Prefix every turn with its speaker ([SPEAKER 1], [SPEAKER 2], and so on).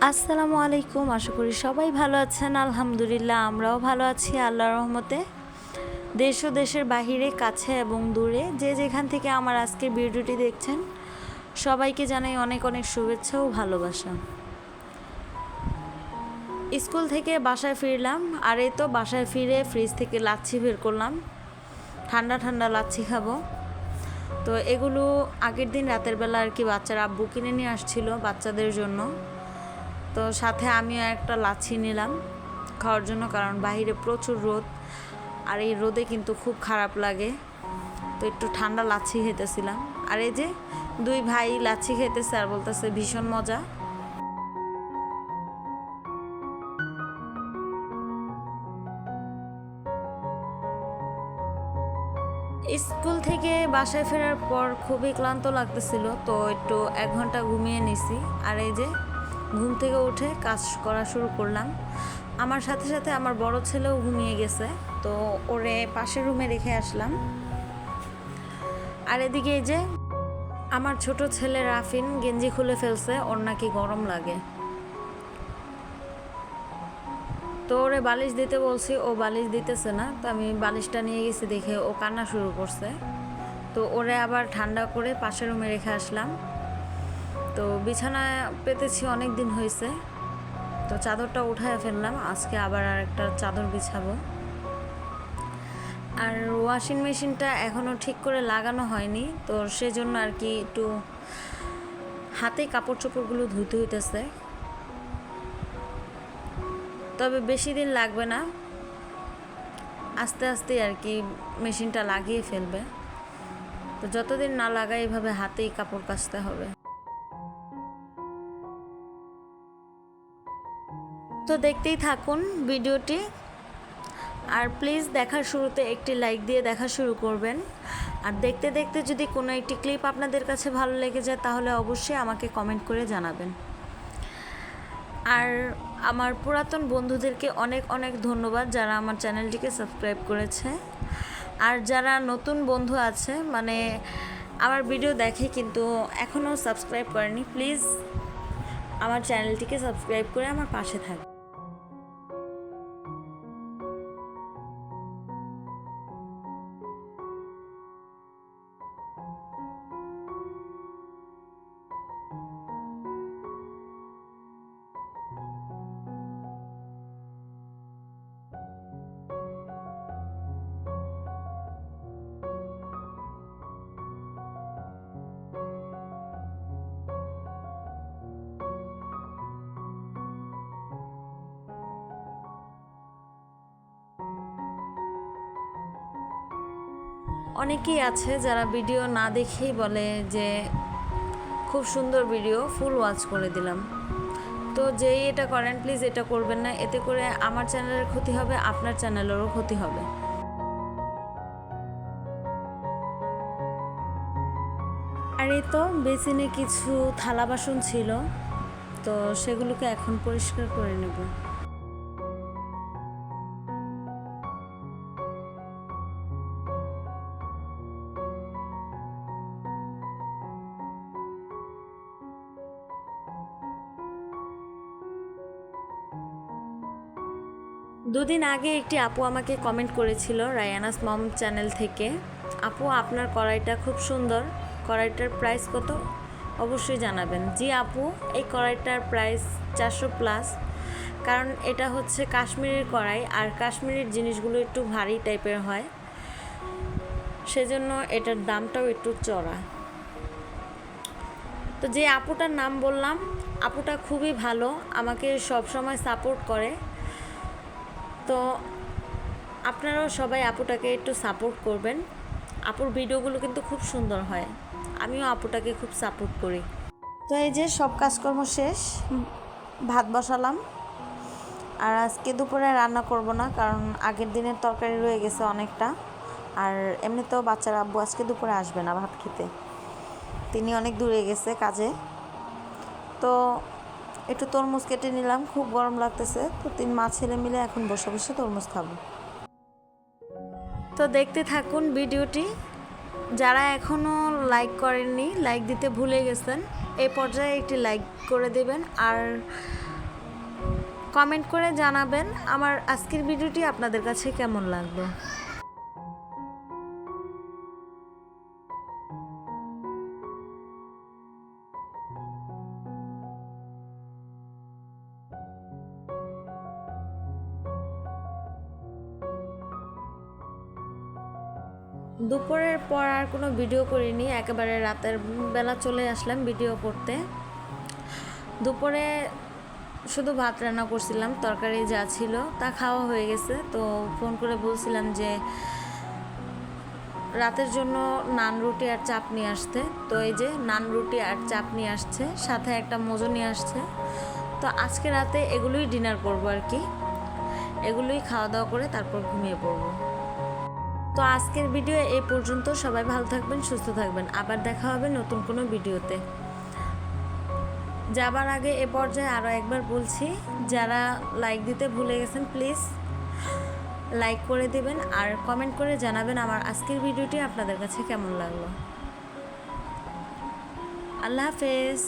[SPEAKER 1] আসসালামু আলাইকুম। আশা করি সবাই ভালো আছেন। আলহামদুলিল্লাহ আমরাও ভালো আছি আল্লাহর রহমতে। দেশ ও দেশের বাহিরে, কাছে এবং দূরে যে যেখান থেকে আমার আজকের ভিডিওটি দেখছেন সবাইকে জানাই অনেক অনেক শুভেচ্ছা ও ভালোবাসা। স্কুল থেকে বাসায় ফিরলাম, আর এই তো বাসায় ফিরে ফ্রিজ থেকে লাচ্ছি বের করলাম। ঠান্ডা ঠান্ডা লাচ্ছি খাবো। তো এগুলো আগের দিন রাতের বেলা আর কি বাচ্চার আব্বু কিনে নিয়ে আসছিল বাচ্চাদের জন্য। তো সাথে আমিও একটা লাচ্ছি নিলাম খাওয়ার জন্য, কারণ বাইরে প্রচুর রোদ, আর এই রোদে কিন্তু খুব খারাপ লাগে। তো একটু ঠান্ডা লাচ্ছি খেতেছিলাম, আর এই যে দুই ভাই লাচ্ছি খেতেছে আর বলতেছে ভীষণ মজা। স্কুল থেকে বাসায় ফেরার পর খুবই ক্লান্ত লাগতেছিল, তো একটু 1 ঘন্টা ঘুমিয়ে নিছি। আর এই যে ঘুম থেকে উঠে কাজ করা শুরু করলাম। আমার সাথে সাথে আমার বড় ছেলেও ঘুমিয়ে গেছে, তো ওরে পাশের রুমে রেখে আসলাম। আর এদিকে এই যে আমার ছোট ছেলে রাফিন গেঞ্জি খুলে ফেলছে, ওর নাকি গরম লাগে। তো ওরে বালিশ দিতে বলছি, ও বালিশ দিতেছে না। তো আমি বালিশটা নিয়ে গেছি দেখে ও কান্না শুরু করছে। তো ওরে আবার ঠান্ডা করে পাশের রুমে রেখে আসলাম। তো বিছানায় পেতেছি অনেক দিন হয়েছে, তো চাদরটা উঠায় ফেললাম। আজকে আবার আরেকটা চাদর বিছাবো। আর ওয়াশিং মেশিনটা এখনও ঠিক করে লাগানো হয়নি, তো সেজন্য আর কি একটু হাতে কাপড় চোপড়গুলো ধুইতে হইতেছে। তবে বেশি দিন লাগবে না, আস্তে আস্তে আর কি মেশিনটা লাগিয়ে ফেলবে। তো যতদিন না লাগাই এভাবে হাতেই কাপড় কাচতে হবে। তো দেখতেই থাকুন ভিডিওটি, আর প্লিজ দেখার শুরুতে একটি লাইক দিয়ে দেখা শুরু করবেন। আর দেখতে দেখতে যদি কোনো একটি ক্লিপ আপনাদের কাছে ভালো লেগে যায় তাহলে অবশ্যই আমাকে কমেন্ট করে জানাবেন। আর আমার পুরাতন বন্ধুদেরকে অনেক অনেক ধন্যবাদ যারা আমার চ্যানেলটিকে সাবস্ক্রাইব করেছে। আর যারা নতুন বন্ধু আছে, মানে আমার ভিডিও দেখে কিন্তু এখনও সাবস্ক্রাইব করেনি, প্লিজ আমার চ্যানেলটিকে সাবস্ক্রাইব করে আমার পাশে থাকবে। অনেকেই আছে যারা ভিডিও না দেখেই বলে যে খুব সুন্দর ভিডিও, ফুল ওয়াচ করে দিলাম। তো যেই এটা করেন প্লিজ এটা করবেন না, এতে করে আমার চ্যানেলের ক্ষতি হবে, আপনার চ্যানেলেরও ক্ষতি হবে। আর এই তো বেসিনে কিছু থালা বাসন ছিল, তো সেগুলোকে এখন পরিষ্কার করে নেব। দুদিন আগে একটি আপু আমাকে কমেন্ট করেছিল রায়ানাস মম চ্যানেল থেকে, আপু আপনার কড়াইটা খুব সুন্দর, কড়াইটার প্রাইস কত অবশ্যই জানাবেন। জি আপু, এই কড়াইটার প্রাইস 400+, কারণ এটা হচ্ছে কাশ্মীরের কড়াই, আর কাশ্মীরের জিনিসগুলো একটু ভারী টাইপের হয়, সেজন্য এটার দামটাও একটু চড়া। তো যে আপুটার নাম বললাম, আপুটা খুবই ভালো, আমাকে সব সময় সাপোর্ট করে। তো আপনারাও সবাই আপুটাকে একটু সাপোর্ট করবেন। আপুর ভিডিওগুলো কিন্তু খুব সুন্দর হয়, আমিও আপুটাকে খুব সাপোর্ট করি। তো এই যে সব কাজকর্ম শেষ, ভাত বসালাম। আর আজকে দুপুরে রান্না করব না, কারণ আগের দিনের তরকারি রয়ে গেছে অনেকটা। আর এমনিতেও বাচ্চার আব্বু আজকে দুপুরে আসবে না ভাত খেতে, তিনি অনেক দূরে গেছে কাজে। তো একটু তরমুজ কেটে নিলাম, খুব গরম লাগতেছে, তো 3 মা ছেলে মিলে এখন বসে বসে তরমুজ খাবো। তো দেখতে থাকুন ভিডিওটি। যারা এখনও লাইক করেননি, লাইক দিতে ভুলে গেছেন, এই পর্যায়ে একটি লাইক করে দেবেন। আর কমেন্ট করে জানাবেন আমার আজকের ভিডিওটি আপনাদের কাছে কেমন লাগলো। দুপুরের পর আর কোনো ভিডিও করিনি, একেবারে রাতের বেলা চলে আসলাম ভিডিও করতে। দুপুরে শুধু ভাত রান্না করছিলাম, তরকারি যা ছিল তা খাওয়া হয়ে গেছে। তো ফোন করে বলছিলাম যে রাতের জন্য নান রুটি আর চাপ নিয়ে আসতে। তো এই যে নান রুটি আর চাপ নিয়ে আসছে, সাথে একটা মোজো নিয়ে আসছে। তো আজকে রাতে এগুলোই ডিনার করবো আর কি, এগুলোই খাওয়া দাওয়া করে তারপর ঘুমিয়ে পড়বো। তো আজকের ভিডিও এই পর্যন্ত। সবাই ভালো থাকবেন, সুস্থ থাকবেন। আবার দেখা হবে নতুন কোনো ভিডিওতে। যাবার আগে এ পর্যায়ে আরও একবার বলছি, যারা লাইক দিতে ভুলে গেছেন প্লিজ লাইক করে দিবেন আর কমেন্ট করে জানাবেন আমার আজকের ভিডিওটি আপনাদের কাছে কেমন লাগলো। আল্লাহ হাফেজ।